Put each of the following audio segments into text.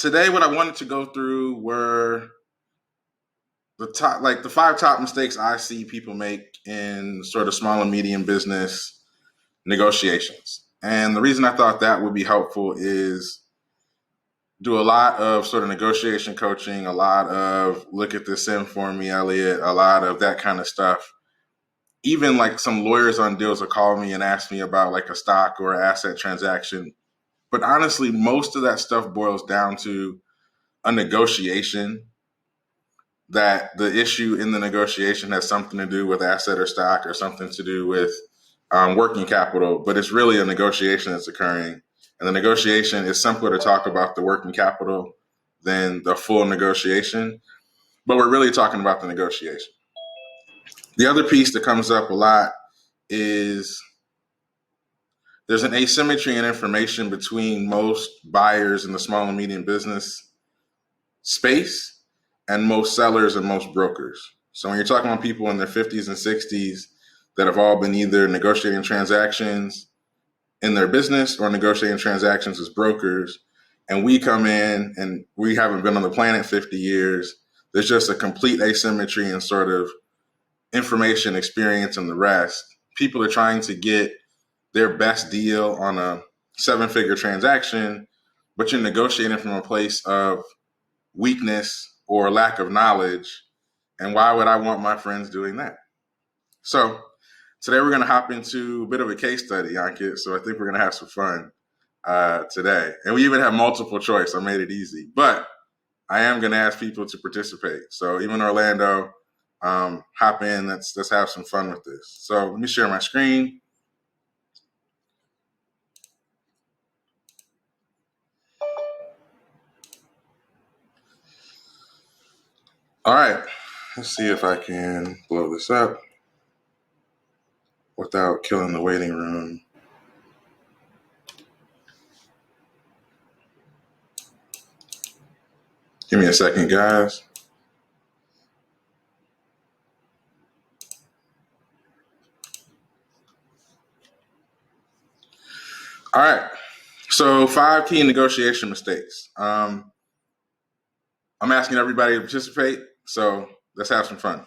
today what I wanted to go through were the 5 top mistakes I see people make in sort of small and medium business negotiations. And the reason I thought that would be helpful is do a lot of sort of negotiation coaching, a lot of look at this in for me, Elliot, a lot of that kind of stuff. Even like some lawyers on deals will call me and ask me about like a stock or asset transaction. But honestly, most of that stuff boils down to a negotiation, that the issue in the negotiation has something to do with asset or stock or something to do with working capital, but it's really a negotiation that's occurring. And the negotiation is simpler to talk about the working capital than the full negotiation, but we're really talking about the negotiation. The other piece that comes up a lot is there's an asymmetry in information between most buyers in the small and medium business space and most sellers and most brokers. So when you're talking about people in their 50s and 60s that have all been either negotiating transactions in their business or negotiating transactions as brokers, and we come in and we haven't been on the planet 50 years, there's just a complete asymmetry in sort of information, experience, and the rest. People are trying to get their best deal on a 7-figure transaction, but you're negotiating from a place of weakness or lack of knowledge. And why would I want my friends doing that? So today we're going to hop into a bit of a case study, Ankit. So I think we're going to have some fun today. And we even have multiple choice. I made it easy. But I am going to ask people to participate. So even Orlando, hop in. Let's have some fun with this. So let me share my screen. All right. Let's see if I can blow this up without killing the waiting room. Give me a second, guys. All right. So 5 key negotiation mistakes. I'm asking everybody to participate. So let's have some fun.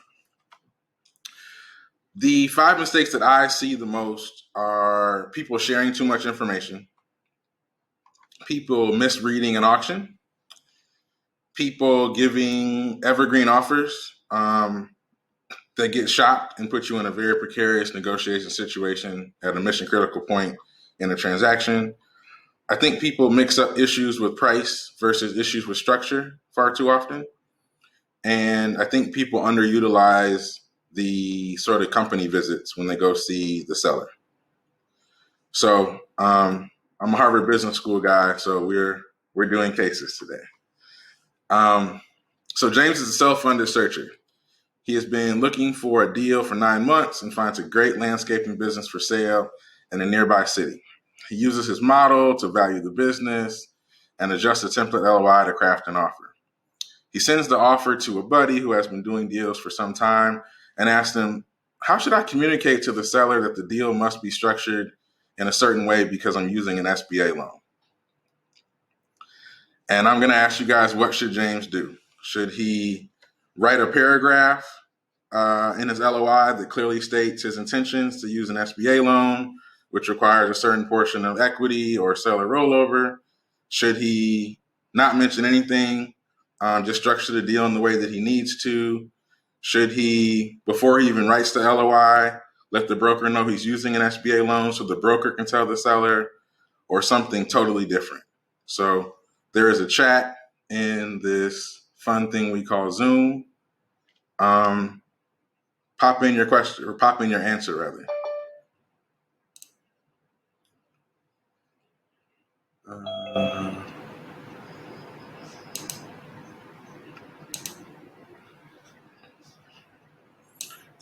The 5 mistakes that I see the most are people sharing too much information, people misreading an auction, people giving evergreen offers that get shopped and put you in a very precarious negotiation situation at a mission critical point in a transaction. I think people mix up issues with price versus issues with structure far too often. And I think people underutilize the sort of company visits when they go see the seller. So I'm a Harvard Business School guy, so we're doing cases today. So James is a self-funded searcher. He has been looking for a deal for 9 months and finds a great landscaping business for sale in a nearby city. He uses his model to value the business and adjusts the template LOI to craft an offer. He sends the offer to a buddy who has been doing deals for some time and asks him, how should I communicate to the seller that the deal must be structured in a certain way because I'm using an SBA loan? And I'm going to ask you guys, what should James do? Should he write a paragraph in his LOI that clearly states his intentions to use an SBA loan, which requires a certain portion of equity or seller rollover? Should he not mention anything, just structure the deal in the way that he needs to? Should he, before he even writes the LOI, let the broker know he's using an SBA loan so the broker can tell the seller, or something totally different? So there is a chat in this fun thing we call Zoom. Pop in your question, or pop in your answer rather.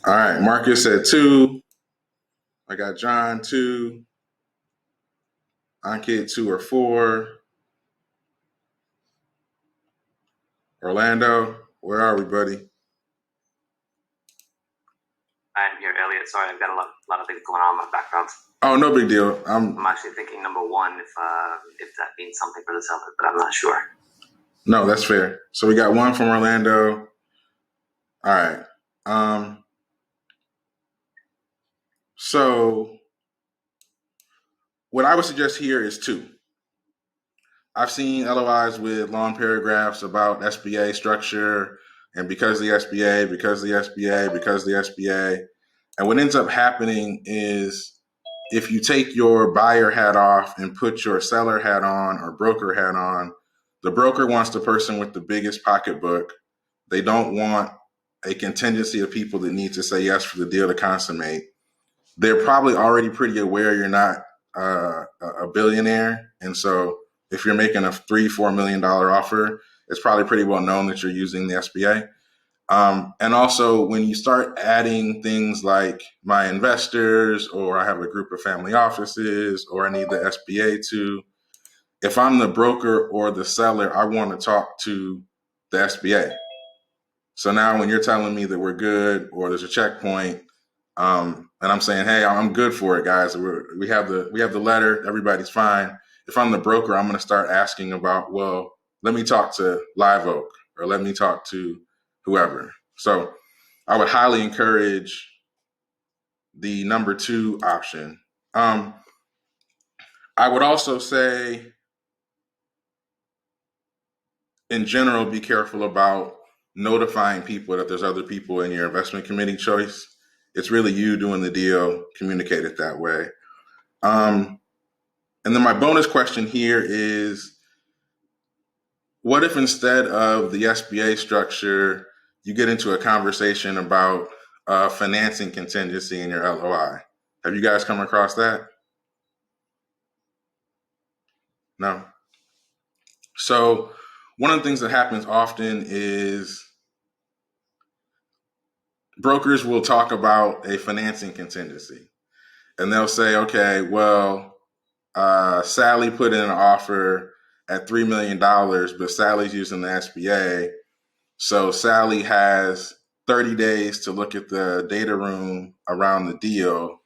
All right, Marcus said 2. I got John 2. Ankit 2 or 4. Orlando, where are we, buddy? I'm here, Elliot. Sorry, I've got a lot of things going on in my background. Oh, no big deal. I'm actually thinking number 1 if that means something for the seller, but I'm not sure. No, that's fair. So we got one from Orlando. All right. So what I would suggest here is two. I've seen LOIs with long paragraphs about SBA structure and because the SBA, because the SBA, because the SBA. And what ends up happening is if you take your buyer hat off and put your seller hat on or broker hat on, the broker wants the person with the biggest pocketbook. They don't want a contingency of people that need to say yes for the deal to consummate. They're probably already pretty aware you're not a billionaire. And so if you're making a $3-4 million offer, it's probably pretty well known that you're using the SBA. And also, when you start adding things like my investors, or I have a group of family offices, or I need the SBA to, if I'm the broker or the seller, I want to talk to the SBA. So now when you're telling me that we're good or there's a checkpoint, and I'm saying, hey, I'm good for it, guys. We have the letter. Everybody's fine. If I'm the broker, I'm going to start asking about, well, let me talk to Live Oak or let me talk to whoever. So I would highly encourage the number two option. I would also say, in general, be careful about notifying people that there's other people in your investment committee choice. It's really you doing the deal. Communicate it that way. And then my bonus question here is, what if instead of the SBA structure, you get into a conversation about financing contingency in your LOI? Have you guys come across that? No. So one of the things that happens often is brokers will talk about a financing contingency. And they'll say, okay, well, Sally put in an offer at $3 million, but Sally's using the SBA. So Sally has 30 days to look at the data room around the deal.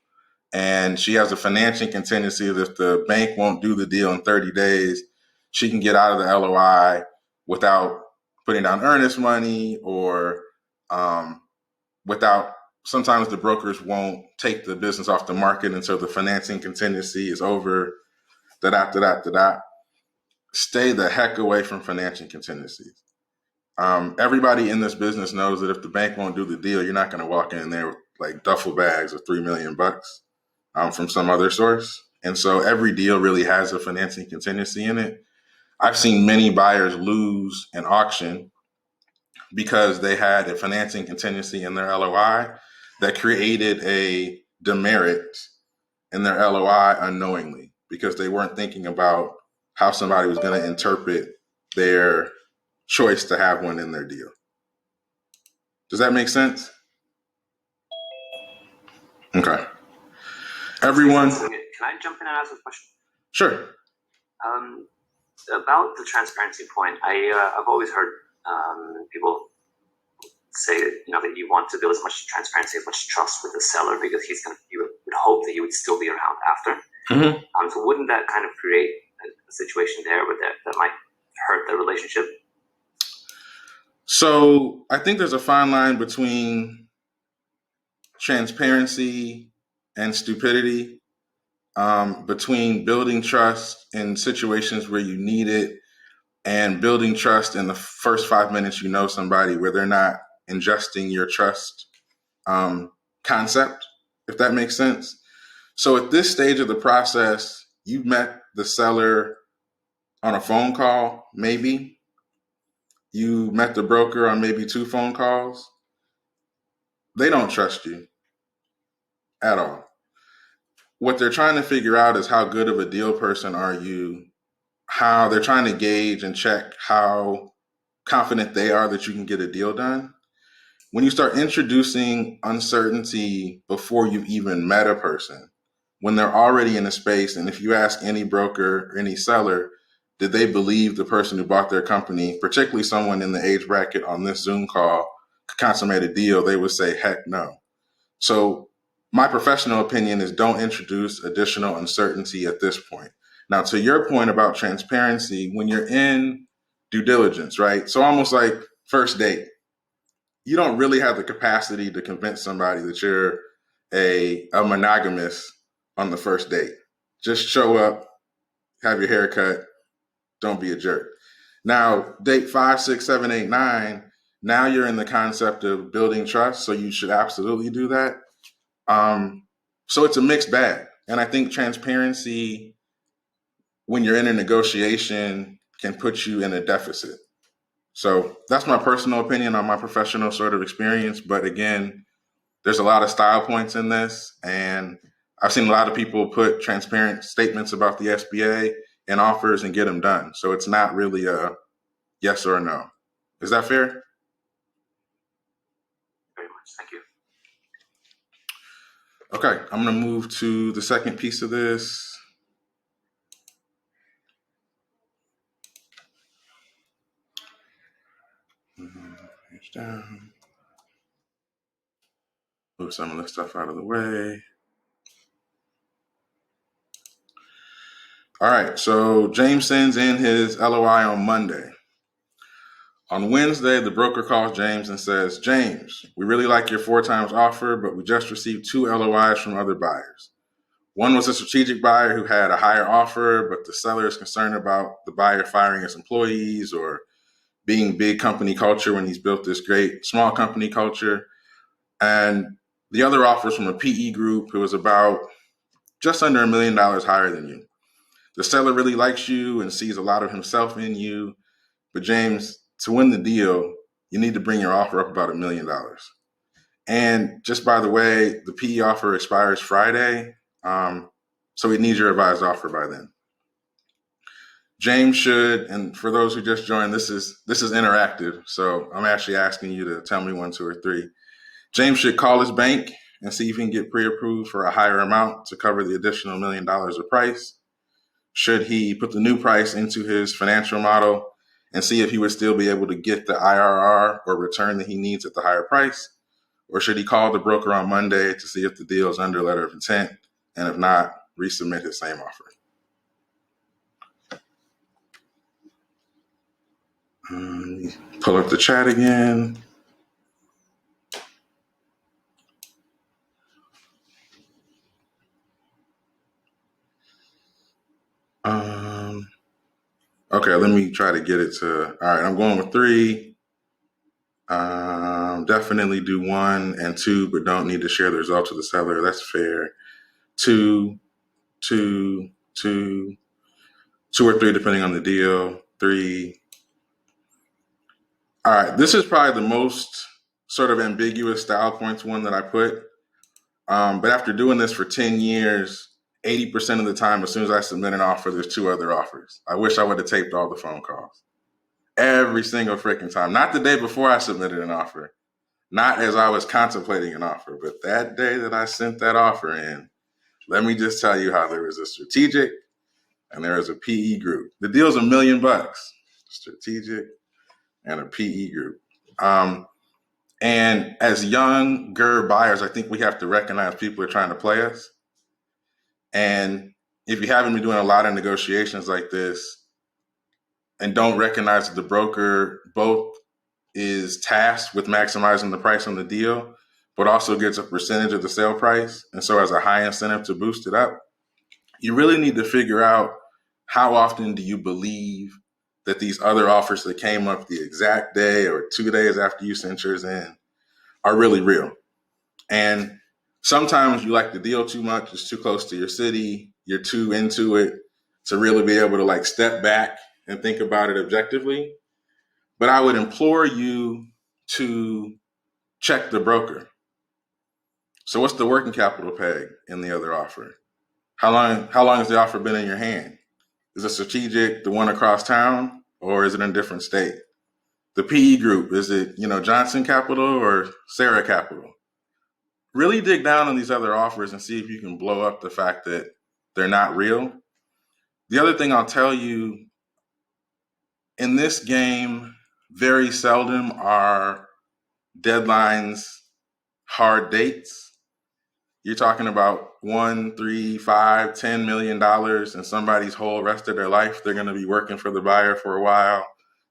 And she has a financing contingency that if the bank won't do the deal in 30 days, she can get out of the LOI without putting down earnest money or without, sometimes the brokers won't take the business off the market until the financing contingency is over. Stay the heck away from financing contingencies. Everybody in this business knows that if the bank won't do the deal, you're not going to walk in there with like duffel bags of $3 million from some other source. And so every deal really has a financing contingency in it. I've seen many buyers lose an auction because they had a financing contingency in their LOI that created a demerit in their LOI unknowingly because they weren't thinking about how somebody was going to interpret their choice to have one in their deal. Does that make sense? Okay. Everyone. Can I jump in and ask a question? Sure. About the transparency point, I've always heard people say that that you want to build as much transparency, as much trust with the seller because you would hope that he would still be around after. Mm-hmm. So wouldn't that kind of create a situation there where that might hurt the relationship? So I think there's a fine line between transparency and stupidity, between building trust in situations where you need it and building trust in the first 5 minutes you know somebody where they're not ingesting your trust concept, if that makes sense. So at this stage of the process, you met the seller on a phone call, maybe. You met the broker on maybe 2 phone calls. They don't trust you at all. What they're trying to figure out is how good of a deal person are you, how they're trying to gauge and check how confident they are that you can get a deal done. When you start introducing uncertainty before you've even met a person, when they're already in a space, and if you ask any broker or any seller, did they believe the person who bought their company, particularly someone in the age bracket on this Zoom call, could consummate a deal, they would say, heck no. So my professional opinion is don't introduce additional uncertainty at this point. Now, to your point about transparency, when you're in due diligence, right? So almost like first date. You don't really have the capacity to convince somebody that you're a monogamous on the first date. Just show up, have your hair cut, don't be a jerk. Now, date 5, 6, 7, 8, 9, now you're in the concept of building trust, so you should absolutely do that. So it's a mixed bag. And I think transparency, when you're in a negotiation, can put you in a deficit. So that's my personal opinion on my professional sort of experience. But again, there's a lot of style points in this. And I've seen a lot of people put transparent statements about the SBA in offers and get them done. So it's not really a yes or a no. Is that fair? Very much. Thank you. Okay, I'm going to move to the second piece of this. Page down. Move some of the stuff out of the way. All right, so James sends in his LOI on Monday. On Wednesday, the broker calls James and says, James, we really like your 4 times offer, but we just received 2 LOIs from other buyers. One was a strategic buyer who had a higher offer, but the seller is concerned about the buyer firing his employees or being big company culture when he's built this great small company culture. And the other offer is from a PE group who is about just under $1 million higher than you. The seller really likes you and sees a lot of himself in you. But James, to win the deal, you need to bring your offer up about $1 million. And just by the way, the PE offer expires Friday. So we need your revised offer by then. James should, and for those who just joined, this is interactive. So I'm actually asking you to tell me 1, 2, or 3. James should call his bank and see if he can get pre-approved for a higher amount to cover the additional $1 million of price. Should he put the new price into his financial model and see if he would still be able to get the IRR or return that he needs at the higher price? Or should he call the broker on Monday to see if the deal is under letter of intent, and if not, resubmit his same offer? Pull up the chat again. Okay, let me try to get it to, all right, I'm going with 3. Definitely do 1 and 2, but don't need to share the results with the seller. That's fair. 2, 2, 2, 2 or 3, depending on the deal. 3. All right, this is probably the most sort of ambiguous style points one that I put. But after doing this for 10 years, 80% of the time, as soon as I submit an offer, there's 2 other offers. I wish I would have taped all the phone calls. Every single freaking time. Not the day before I submitted an offer. Not as I was contemplating an offer, but that day that I sent that offer in, let me just tell you how there was a strategic and there was a PE group. The deal's $1 million. Strategic and a PE group. And as younger buyers, I think we have to recognize people are trying to play us. And if you haven't been doing a lot of negotiations like this and don't recognize that the broker both is tasked with maximizing the price on the deal, but also gets a percentage of the sale price, and so has a high incentive to boost it up, you really need to figure out how often do you believe that these other offers that came up the exact day or 2 days after you sent yours in are really real. And sometimes you like the deal too much, it's too close to your city, you're too into it to really be able to like step back and think about it objectively. But I would implore you to check the broker. So what's the working capital peg in the other offer? How long has the offer been in your hand? Is it strategic, the one across town, or is it in a different state? The PE group, is it, Johnson Capital or Sarah Capital? Really dig down on these other offers and see if you can blow up the fact that they're not real. The other thing I'll tell you, in this game, very seldom are deadlines hard dates. You're talking about $1, $3, $5, $10 million, and somebody's whole rest of their life, they're going to be working for the buyer for a while.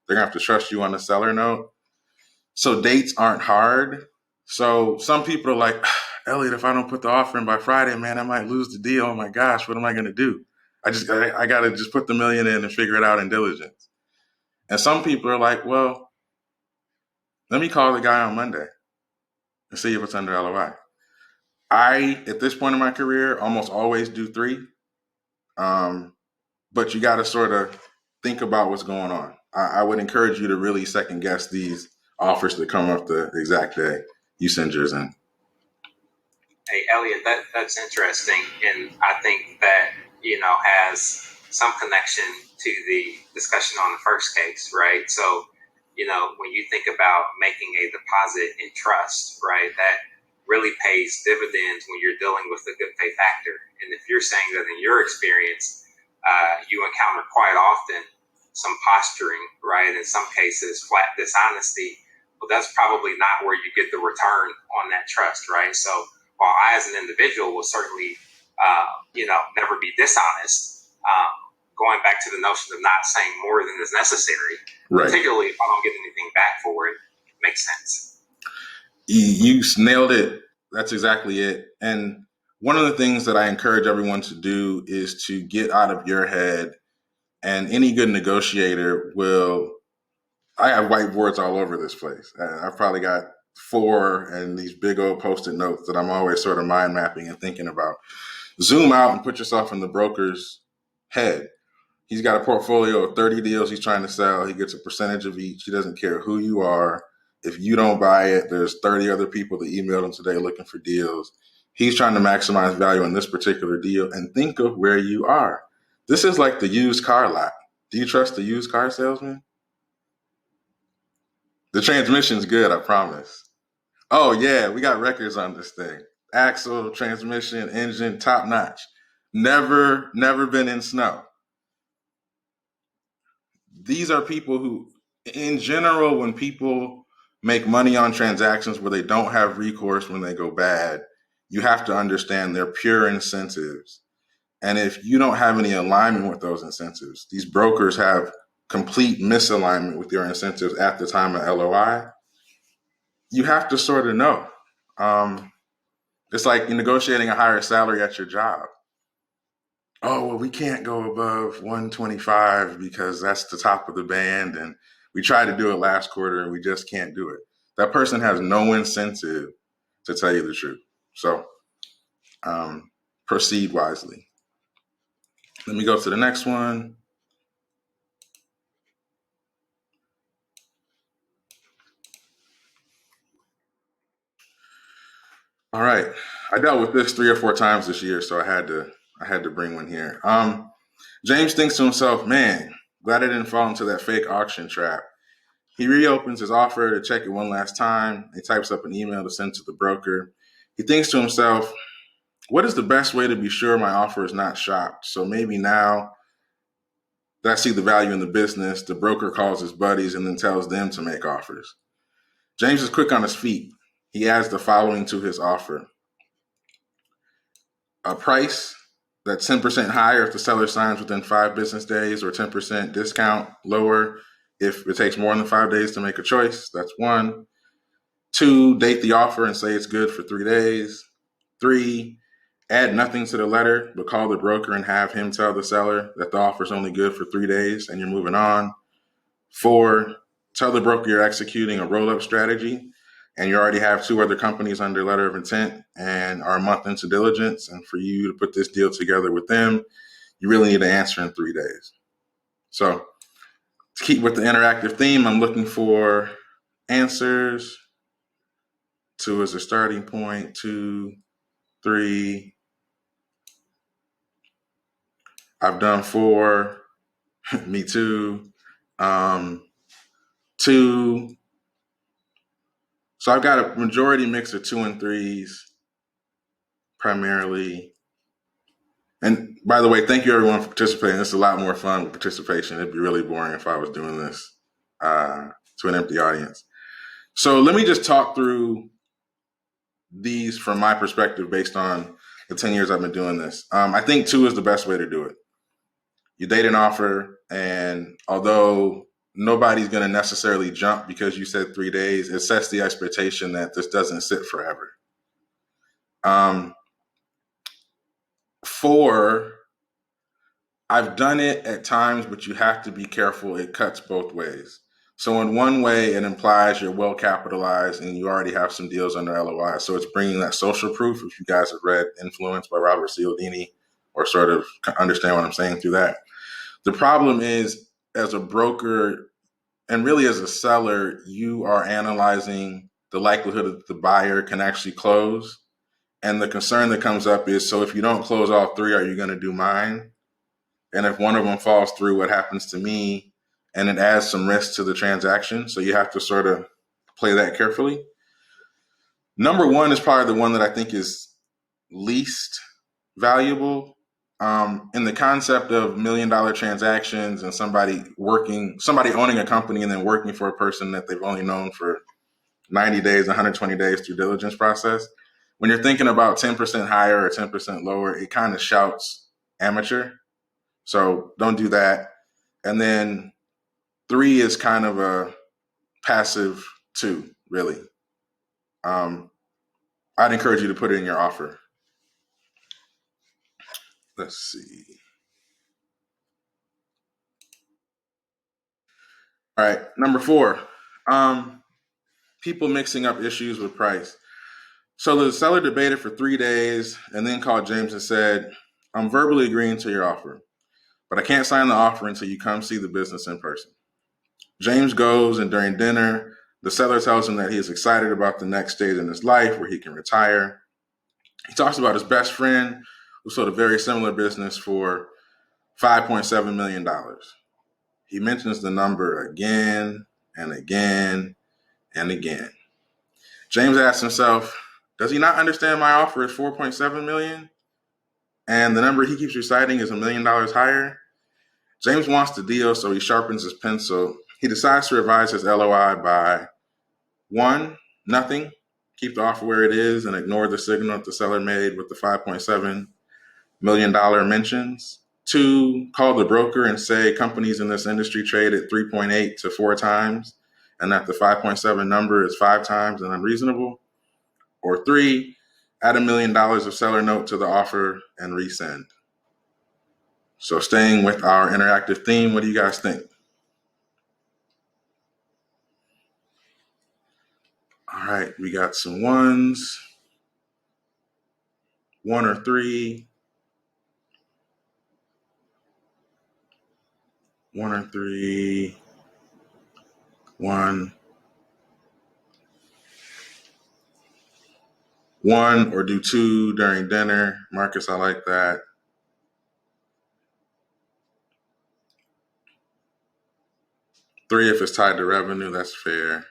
They're going to have to trust you on the seller note. So dates aren't hard. So some people are like, Elliot, if I don't put the offer in by Friday, man, I might lose the deal. Oh my gosh, what am I going to do? I got to just put the million in and figure it out in diligence. And some people are like, well, let me call the guy on Monday and see if it's under LOI. At this point in my career, almost always do 3. But you got to sort of think about what's going on. I would encourage you to really second guess these offers that come up the exact day you send yours in. Hey, Elliot, that's interesting. And I think that, has some connection to the discussion on the first case, right? So, when you think about making a deposit in trust, right, that really pays dividends when you're dealing with the good faith actor. And if you're saying that in your experience, you encounter quite often some posturing, right? In some cases, flat dishonesty. Well, that's probably not where you get the return on that trust, right? So while I, as an individual, will certainly, never be dishonest, going back to the notion of not saying more than is necessary, right, particularly if I don't get anything back for it, makes sense. You nailed it. That's exactly it. And one of the things that I encourage everyone to do is to get out of your head, and any good negotiator will, I have whiteboards all over this place. I've probably got 4 and these big old Post-it notes that I'm always sort of mind mapping and thinking about. Zoom out and put yourself in the broker's head. He's got a portfolio of 30 deals he's trying to sell. He gets a percentage of each. He doesn't care who you are. If you don't buy it, there's 30 other people that emailed him today looking for deals. He's trying to maximize value in this particular deal. And think of where you are. This is like the used car lot. Do you trust the used car salesman? The transmission's good, I promise. Oh, yeah, we got records on this thing. Axle, transmission, engine, top notch. Never been in snow. These are people who, in general, when people make money on transactions where they don't have recourse when they go bad, you have to understand they're pure incentives. And if you don't have any alignment with those incentives, these brokers have complete misalignment with your incentives at the time of LOI, you have to sort of know. It's like you're negotiating a higher salary at your job. Oh, well, we can't go above 125 because that's the top of the band. And we tried to do it last quarter and we just can't do it. That person has no incentive to tell you the truth. So proceed wisely. Let me go to the next one. All right. I dealt with this 3 or 4 times this year, so I had to bring one here. James thinks to himself, man, glad I didn't fall into that fake auction trap. He reopens his offer to check it one last time. He types up an email to send to the broker. He thinks to himself, what is the best way to be sure my offer is not shopped? So maybe now that I see the value in the business, the broker calls his buddies and then tells them to make offers. James is quick on his feet. He adds the following to his offer. A price that's 10% higher if the seller signs within 5 business days, or 10% discount lower if it takes more than 5 days to make a choice. That's 1. 2, date the offer and say it's good for 3 days. 3, add nothing to the letter, but call the broker and have him tell the seller that the offer is only good for 3 days and you're moving on. 4, tell the broker you're executing a roll-up strategy and you already have 2 other companies under letter of intent and are a month into diligence. And for you to put this deal together with them, you really need to answer in 3 days. So to keep with the interactive theme, I'm looking for answers. 2 is a starting point. 2, 3. I've done 4. Me too. 2. So I've got a majority mix of 2 and 3s primarily. And by the way, thank you everyone for participating. It's a lot more fun with participation. It'd be really boring if I was doing this to an empty audience. So let me just talk through these from my perspective based on the 10 years I've been doing this. I think 2 is the best way to do it. You date an offer, and although nobody's going to necessarily jump because you said 3 days. It sets the expectation that this doesn't sit forever. 4, I've done it at times, but you have to be careful. It cuts both ways. So in one way, it implies you're well capitalized and you already have some deals under LOI. So it's bringing that social proof. If you guys have read Influence by Robert Cialdini or sort of understand what I'm saying through that. The problem is, as a broker and really as a seller, you are analyzing the likelihood that the buyer can actually close. And the concern that comes up is, so if you don't close all 3, are you going to do mine? And if one of them falls through, what happens to me? And it adds some risk to the transaction. So you have to sort of play that carefully. Number 1 is probably the one that I think is least valuable. In the concept of $1 million transactions and somebody owning a company and then working for a person that they've only known for 90 days, 120 days through diligence process. When you're thinking about 10% higher or 10% lower, it kind of shouts amateur. So don't do that. And then 3 is kind of a passive 2, really. I'd encourage you to put it in your offer. Let's see. All right, number 4, people mixing up issues with price. So the seller debated for 3 days and then called James and said, I'm verbally agreeing to your offer, but I can't sign the offer until you come see the business in person. James goes, and during dinner, the seller tells him that he is excited about the next stage in his life where he can retire. He talks about his best friend who sold a very similar business for $5.7 million. He mentions the number again and again and again. James asks himself, does he not understand my offer is $4.7 million? And the number he keeps reciting is $1 million higher? James wants the deal, so he sharpens his pencil. He decides to revise his LOI by 1, nothing. Keep the offer where it is and ignore the signal that the seller made with the $5.7 million mentions. 2, call the broker and say companies in this industry trade at 3.8 to 4 times and that the 5.7 number is 5 times and unreasonable. Or 3, add $1 million of seller note to the offer and resend. So staying with our interactive theme, what do you guys think? All right, we got some 1s, 1 or 3, 1 or 3, 1, 1 or do 2 during dinner. Marcus, I like that. 3 if it's tied to revenue, that's fair.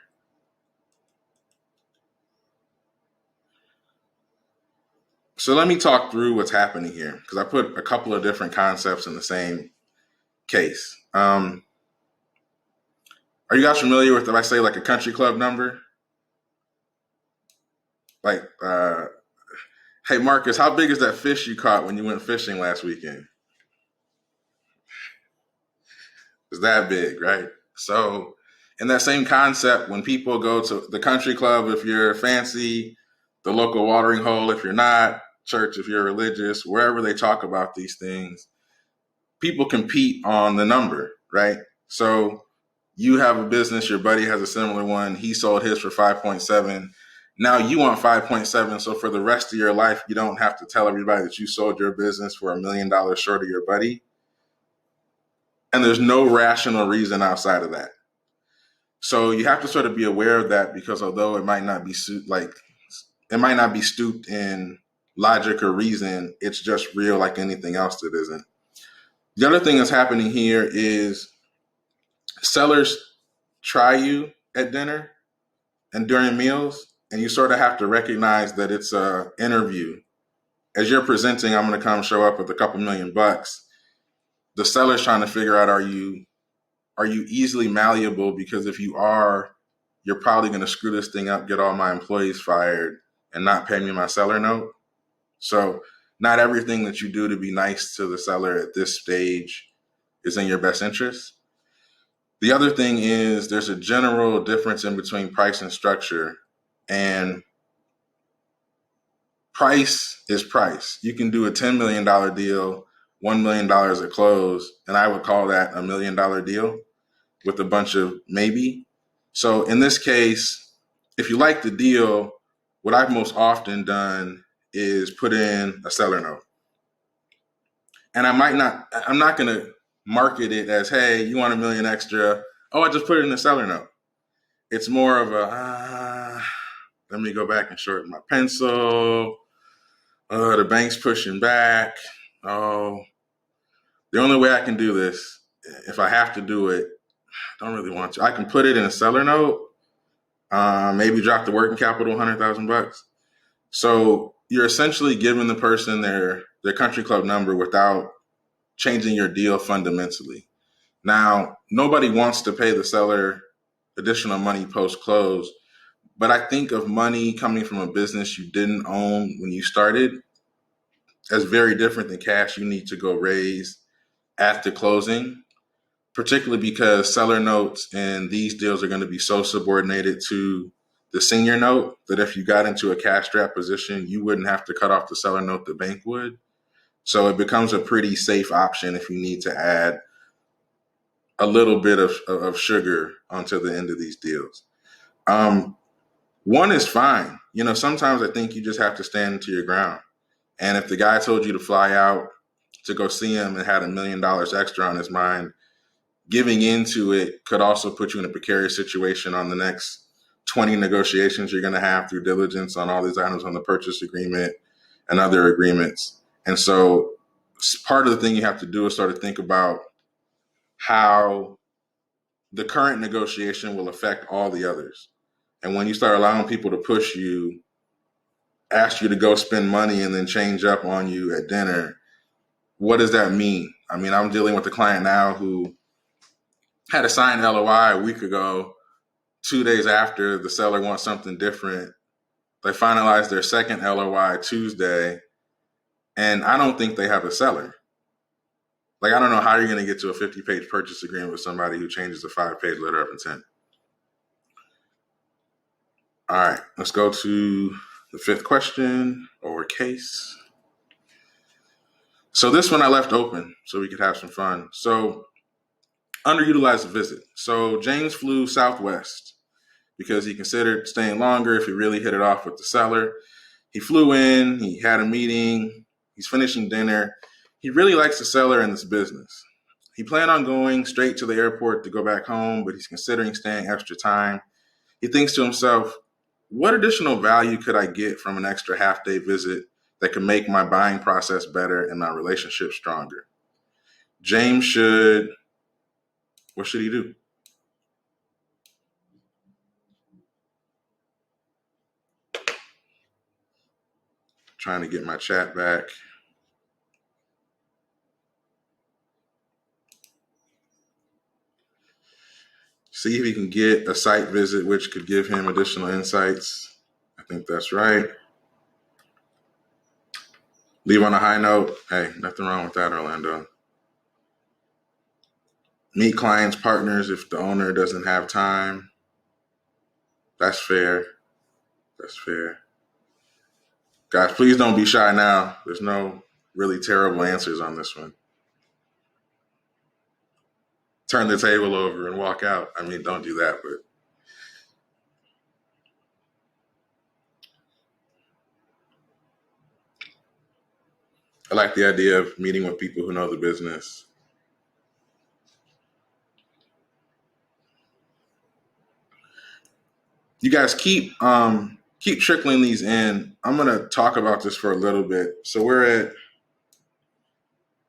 So let me talk through what's happening here because I put a couple of different concepts in the same case. Are you guys familiar with, if I say like a country club number? Like, hey, Marcus, how big is that fish you caught when you went fishing last weekend? It's that big, right? So in that same concept, when people go to the country club, if you're fancy, the local watering hole, if you're not, church, if you're religious, wherever they talk about these things, people compete on the number, right? So you have a business, your buddy has a similar one. He sold his for 5.7. Now you want 5.7. So for the rest of your life, you don't have to tell everybody that you sold your business for $1 million short of your buddy. And there's no rational reason outside of that. So you have to sort of be aware of that because although it might not be stooped in logic or reason, it's just real like anything else that isn't. The other thing that's happening here is sellers try you at dinner and during meals, and you sort of have to recognize that it's an interview. As you're presenting, I'm going to come show up with a couple $1 million. The seller's trying to figure out, are you easily malleable? Because if you are, you're probably going to screw this thing up, get all my employees fired, and not pay me my seller note. So not everything that you do to be nice to the seller at this stage is in your best interest. The other thing is there's a general difference in between price and structure, and price is price. You can do a $10 million deal, $1 million at close, and I would call that a $1 million deal with a bunch of maybe. So in this case, if you like the deal, what I've most often done is put in a seller note. And I'm not going to market it as, hey, you want $1 million extra? Oh, I just put it in a seller note. It's more of a, let me go back and shorten my pencil. The bank's pushing back. Oh, the only way I can do this, if I have to do it, I don't really want to. I can put it in a seller note, maybe drop the working capital $100,000. So you're essentially giving the person their country club number without changing your deal fundamentally. Now, nobody wants to pay the seller additional money post close, but I think of money coming from a business you didn't own when you started as very different than cash you need to go raise at the closing, particularly because seller notes and these deals are going to be so subordinated to the senior note that if you got into a cash trap position, you wouldn't have to cut off the seller note, the bank would. So it becomes a pretty safe option if you need to add a little bit of sugar onto the end of these deals. One is fine. Sometimes I think you just have to stand to your ground. And if the guy told you to fly out to go see him and had $1 million extra on his mind, giving into it could also put you in a precarious situation on the next 20 negotiations you're going to have through diligence on all these items on the purchase agreement and other agreements. And so part of the thing you have to do is start to think about how the current negotiation will affect all the others. And when you start allowing people to push you, ask you to go spend money and then change up on you at dinner, what does that mean? I mean, I'm dealing with a client now who had a signed LOI a week ago. 2 days after, the seller wants something different. They finalized their second LOI Tuesday, and I don't think they have a seller. Like, I don't know how you're going to get to a 50-page purchase agreement with somebody who changes a 5-page letter of intent. All right, let's go to the fifth question or case. So this one I left open so we could have some fun. So underutilized visit. So James flew Southwest because he considered staying longer if he really hit it off with the seller. He flew in, he had a meeting, he's finishing dinner. He really likes the seller in this business. He planned on going straight to the airport to go back home, but he's considering staying extra time. He thinks to himself, what additional value could I get from an extra half-day visit that could make my buying process better and my relationship stronger? What should he do? Trying to get my chat back. See if he can get a site visit, which could give him additional insights. I think that's right. Leave on a high note. Hey, nothing wrong with that, Orlando. Meet clients, partners if the owner doesn't have time. That's fair. That's fair. Guys, please don't be shy now. There's no really terrible answers on this one. Turn the table over and walk out. I mean, don't do that, but I like the idea of meeting with people who know the business. You guys keep trickling these in. I'm gonna talk about this for a little bit. So we're at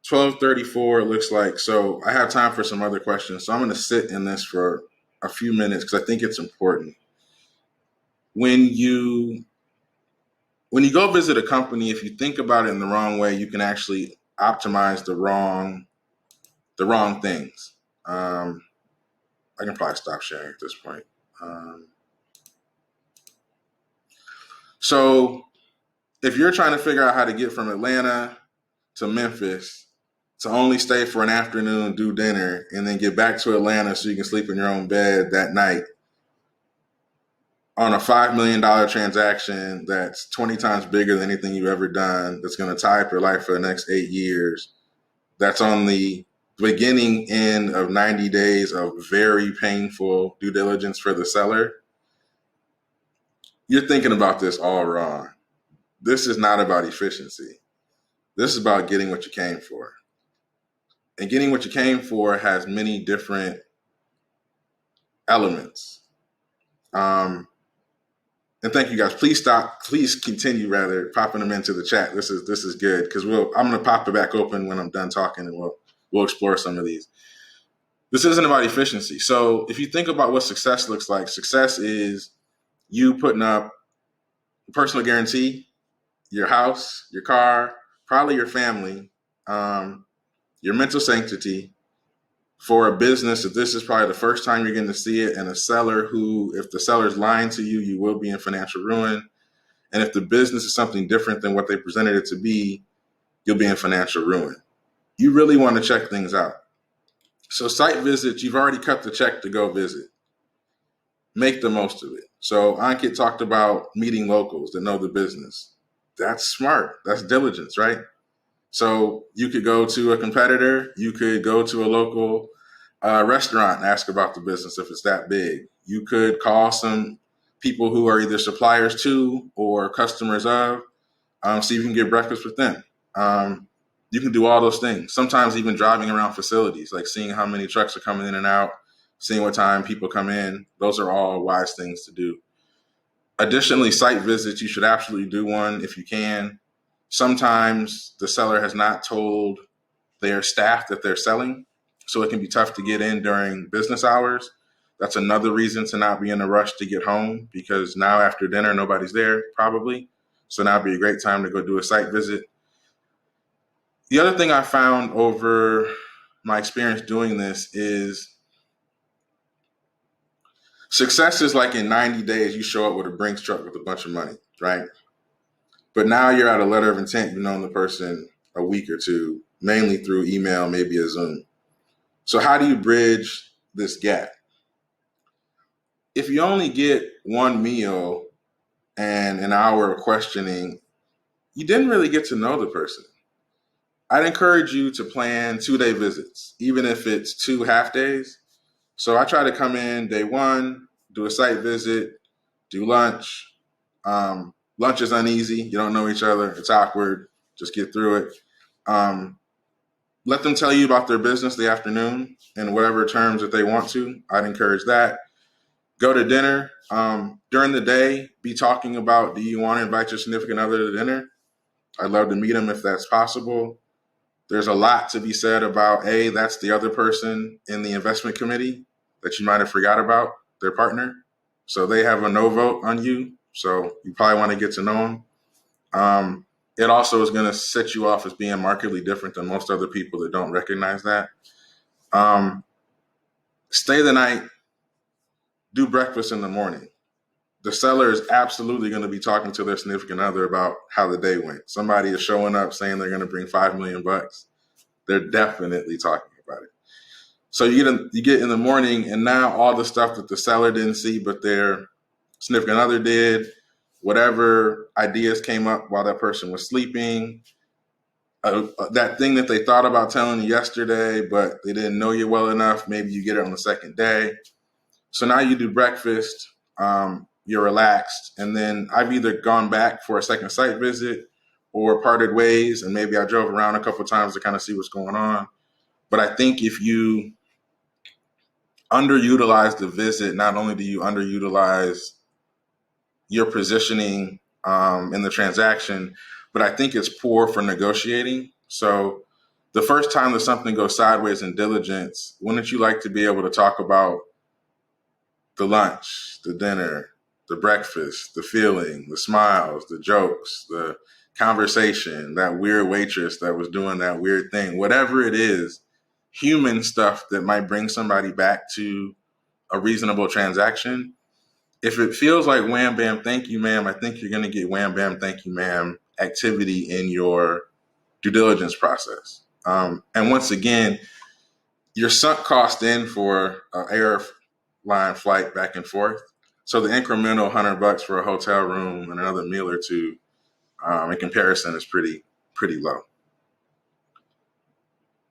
12:34. It looks like. So I have time for some other questions. So I'm gonna sit in this for a few minutes because I think it's important. When you go visit a company, if you think about it in the wrong way, you can actually optimize the wrong things. I can probably stop sharing at this point. So if you're trying to figure out how to get from Atlanta to Memphis, to only stay for an afternoon, do dinner, and then get back to Atlanta so you can sleep in your own bed that night on a $5 million transaction that's 20 times bigger than anything you've ever done, that's going to tie up your life for the next 8 years, that's on the beginning end of 90 days of very painful due diligence for the seller, you're thinking about this all wrong. This is not about efficiency. This is about getting what you came for. And getting what you came for has many different elements. And thank you guys. Please continue popping them into the chat. This is good because I'm gonna pop it back open when I'm done talking, and we'll explore some of these. This isn't about efficiency. So if you think about what success looks like, success is you putting up a personal guarantee, your house, your car, probably your family, your mental sanctity for a business that this is probably the first time you're getting to see it, and a seller who, if the seller's lying to you, you will be in financial ruin. And if the business is something different than what they presented it to be, you'll be in financial ruin. You really want to check things out. So site visits, you've already cut the check to go visit. Make the most of it. So Ankit talked about meeting locals that know the business. That's smart. That's diligence, right? So you could go to a competitor. You could go to a local restaurant and ask about the business if it's that big. You could call some people who are either suppliers to or customers of, see if you can get breakfast with them. You can do all those things. Sometimes even driving around facilities, like seeing how many trucks are coming in and out, seeing what time people come in. Those are all wise things to do. Additionally, site visits, you should absolutely do one if you can. Sometimes the seller has not told their staff that they're selling, so it can be tough to get in during business hours. That's another reason to not be in a rush to get home, because now after dinner, nobody's there probably. So now would be a great time to go do a site visit. The other thing I found over my experience doing this is success is like in 90 days, you show up with a Brinks truck with a bunch of money, right? But now you're at a letter of intent. You've known the person a week or two, mainly through email, maybe a Zoom. So how do you bridge this gap? If you only get one meal and an hour of questioning, you didn't really get to know the person. I'd encourage you to plan 2-day visits, even if it's 2 half days. So I try to come in day one, do a site visit, do lunch. Lunch is uneasy. You don't know each other. It's awkward. Just get through it. Let them tell you about their business the afternoon in whatever terms that they want to. I'd encourage that. Go to dinner. During the day, be talking about, do you want to invite your significant other to dinner? I'd love to meet them if that's possible. There's a lot to be said about, that's the other person in the investment committee that you might have forgot about, their partner. So they have a no vote on you. So you probably want to get to know them. It also is going to set you off as being markedly different than most other people that don't recognize that. Stay the night, do breakfast in the morning. The seller is absolutely going to be talking to their significant other about how the day went. Somebody is showing up saying they're going to bring $5 million. They're definitely talking about it. So you get in the morning, and now all the stuff that the seller didn't see, but their significant other did, whatever ideas came up while that person was sleeping, that thing that they thought about telling you yesterday, but they didn't know you well enough, maybe you get it on the second day. So now you do breakfast, you're relaxed, and then I've either gone back for a second site visit or parted ways, and maybe I drove around a couple of times to kind of see what's going on. But I think if you underutilize the visit, not only do you underutilize your positioning in the transaction, but I think it's poor for negotiating. So the first time that something goes sideways in diligence, wouldn't you like to be able to talk about the lunch, the dinner, the breakfast, the feeling, the smiles, the jokes, the conversation, that weird waitress that was doing that weird thing, whatever it is, human stuff that might bring somebody back to a reasonable transaction. If it feels like wham, bam, thank you, ma'am, I think you're going to get wham, bam, thank you, ma'am activity in your due diligence process. And once again, your sunk cost in for an airline flight back and forth. So the incremental $100 for a hotel room and another meal or two, in comparison, is pretty low.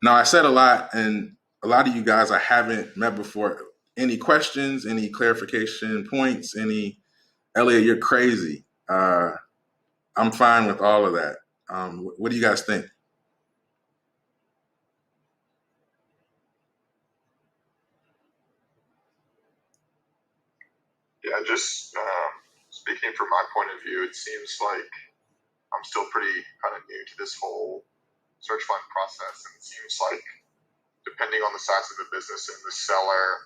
Now, I said a lot, and a lot of you guys I haven't met before. Any questions? Any clarification points? Any, Elliot, you're crazy. I'm fine with all of that. What do you guys think? Yeah, just speaking from my point of view, it seems like I'm still pretty kind of new to this whole search fund process, and it seems like depending on the size of the business and the seller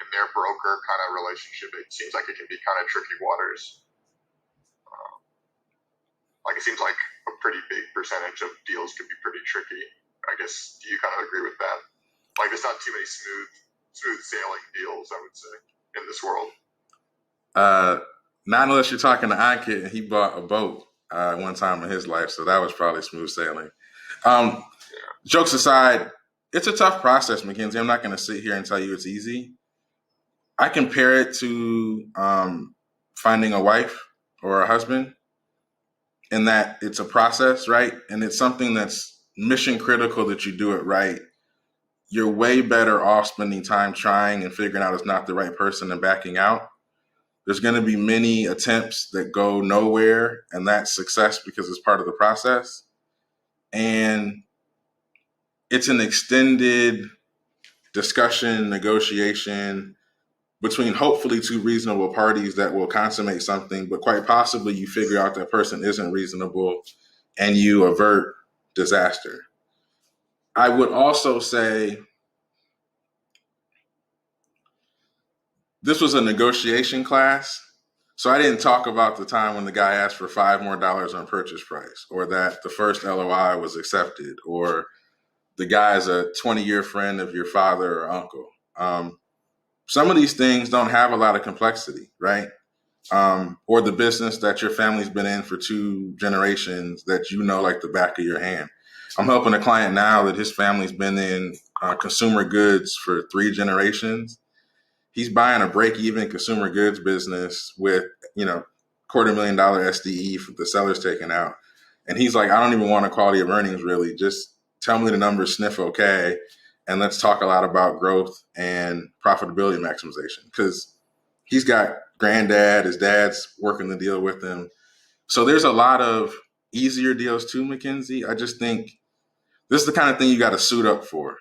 and their broker kind of relationship, it seems like it can be kind of tricky waters. Like it seems like a pretty big percentage of deals could be pretty tricky. I guess, do you kind of agree with that? Like there's not too many smooth sailing deals, I would say, in this world. Not unless you're talking to Ankit, and he bought a boat one time in his life, so that was probably smooth sailing. Jokes aside, it's a tough process, Mackenzie. I'm not going to sit here and tell you it's easy. I compare it to finding a wife or a husband, in that it's a process, right? And it's something that's mission critical that you do it right. You're way better off spending time trying and figuring out it's not the right person and backing out. There's going to be many attempts that go nowhere, and that's success because it's part of the process. And it's an extended discussion, negotiation between hopefully two reasonable parties that will consummate something, but quite possibly you figure out that person isn't reasonable and you avert disaster. I would also say this was a negotiation class. So I didn't talk about the time when the guy asked for $5 more on purchase price, or that the first LOI was accepted, or the guy's a 20-year friend of your father or uncle. Some of these things don't have a lot of complexity, right? Or the business that your family's been in for 2 generations that you know like the back of your hand. I'm helping a client now that his family's been in consumer goods for 3 generations. He's buying a break-even consumer goods business with, $250,000 SDE for the seller's taken out. And he's like, I don't even want a quality of earnings really. Just tell me the numbers sniff okay. And let's talk a lot about growth and profitability maximization, because he's got granddad, his dad's working the deal with him. So there's a lot of easier deals too, Mackenzie. I just think this is the kind of thing you got to suit up for,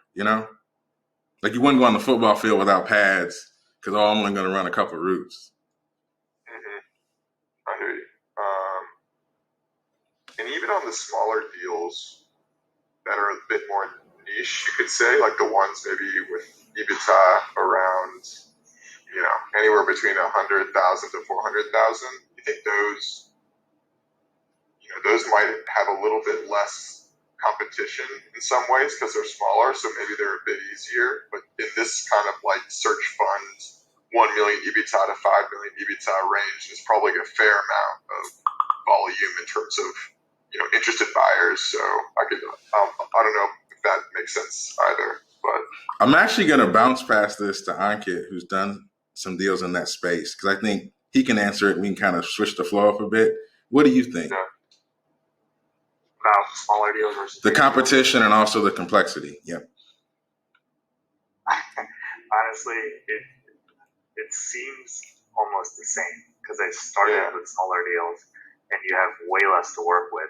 Like you wouldn't go on the football field without pads because, I'm only going to run a couple routes. I hear you. And even on the smaller deals that are a bit more niche, you could say, like the ones maybe with EBITDA around, anywhere between 100,000 to 400,000. You think those might have a little bit less competition in some ways because they're smaller, so maybe they're a bit easier. But in this kind of like search fund, 1 million EBITDA to 5 million EBITDA range is probably a fair amount of volume in terms of interested buyers. So I don't know if that makes sense either. But I'm actually going to bounce past this to Ankit, who's done some deals in that space, because I think he can answer it. We can kind of switch the flow up a bit. What do you think? About smaller deals versus the competition and also the complexity? Yep. Honestly, it seems almost the same because I started with smaller deals and you have way less to work with.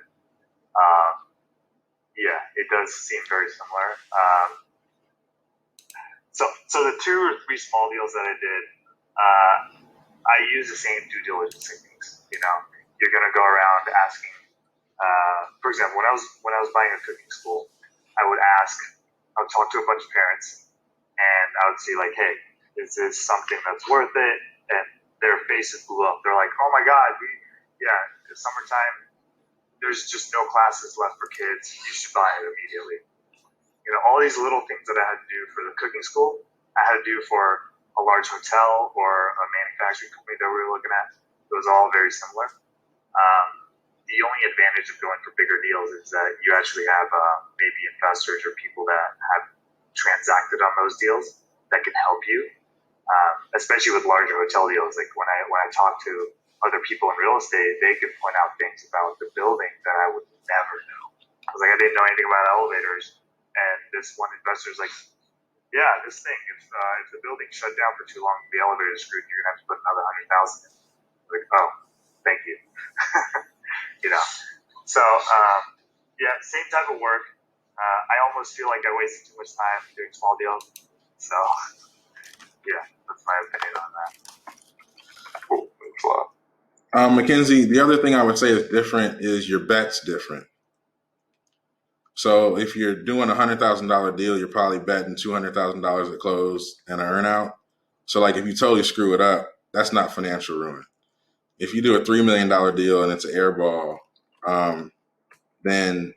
It does seem very similar. So the 2 or 3 small deals that I did, I use the same due diligence techniques. You're going to go around asking. For example, when I was buying a cooking school, I would talk to a bunch of parents, and I would see like, hey, is this something that's worth it? And their faces blew up. They're like, oh my God, the summertime, there's just no classes left for kids. You should buy it immediately. All these little things that I had to do for the cooking school, I had to do for a large hotel or a manufacturing company that we were looking at. It was all very similar. the only advantage of going for bigger deals is that you actually have maybe investors or people that have transacted on those deals that can help you, especially with larger hotel deals. Like when I talk to other people in real estate, they can point out things about the building that I would never know. I was like, I didn't know anything about elevators, and this one investor's like, yeah, this thing, if the building shut down for too long, the elevator's screwed, you're gonna have to put another $100,000 in. Like, oh, thank you. So yeah, same type of work. I almost feel like I wasted too much time doing small deals. So yeah, that's my opinion on that. Cool. Thanks a lot. Mackenzie, the other thing I would say is different is your bet's different. So if you're doing $100,000 deal, you're probably betting $200,000 at close and an earnout. So like if you totally screw it up, that's not financial ruin. If you do a $3 million deal and it's an air ball, then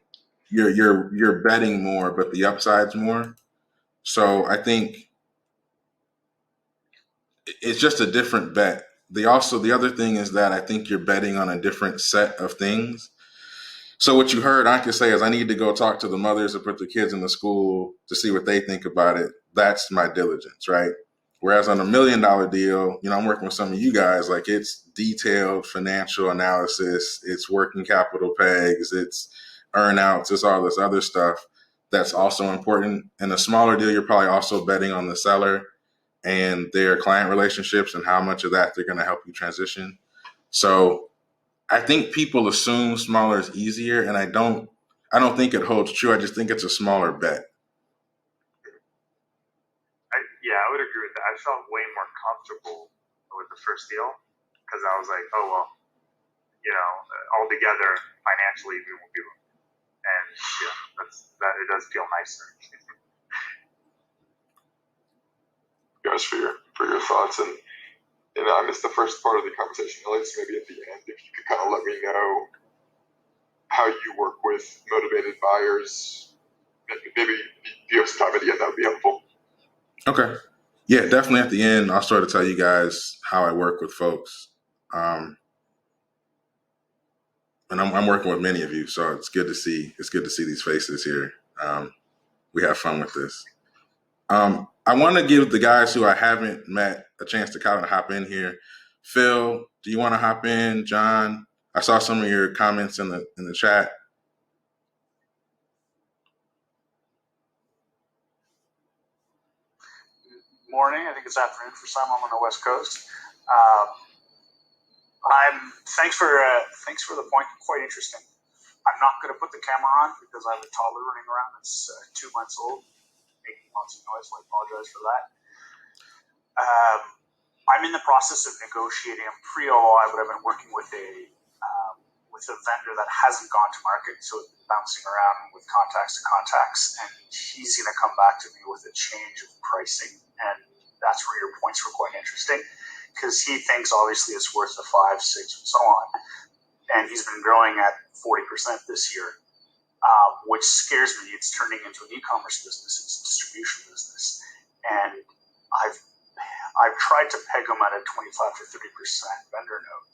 you're betting more, but the upside's more. So I think it's just a different bet. The other thing is that I think you're betting on a different set of things. So what you heard I could say is I need to go talk to the mothers that put the kids in the school to see what they think about it. That's my diligence, right? Whereas on $1 million deal, I'm working with some of you guys, like it's detailed financial analysis, it's working capital pegs, it's earnouts, it's all this other stuff that's also important. In a smaller deal, you're probably also betting on the seller and their client relationships and how much of that they're going to help you transition. So I think people assume smaller is easier, and I don't think it holds true. I just think it's a smaller bet. I would agree with that. I felt way more comfortable with the first deal because I was like, oh well, altogether financially we won't be, and yeah, it does feel nicer. Guys, for your thoughts, and I missed the first part of the conversation, Elliot, so maybe at the end, if you could kind of let me know how you work with motivated buyers. Maybe if you have some time at the end, that would be helpful. Okay. Yeah, definitely at the end, I'll sort of tell you guys how I work with folks. And I'm working with many of you, so it's good to see these faces here. We have fun with this. I want to give the guys who I haven't met a chance to kind of hop in here. Phil, do you want to hop in? John, I saw some of your comments in the chat. Morning. I think it's afternoon for some. I'm on the West Coast. Thanks for the point. Quite interesting. I'm not going to put the camera on because I have a toddler running around that's 2 months old, making lots of noise. So I apologize for that. I'm in the process of negotiating a pre-LOI, but I've been working with a vendor that hasn't gone to market, so it's been bouncing around with contacts to contacts, and he's going to come back to me with a change of pricing, and that's where your points were quite interesting, because he thinks obviously it's worth the 5, 6, and so on, and he's been growing at 40% this year, which scares me. It's turning into an e-commerce business, it's a distribution business, and I've tried to peg him at a 25 to 30% vendor note,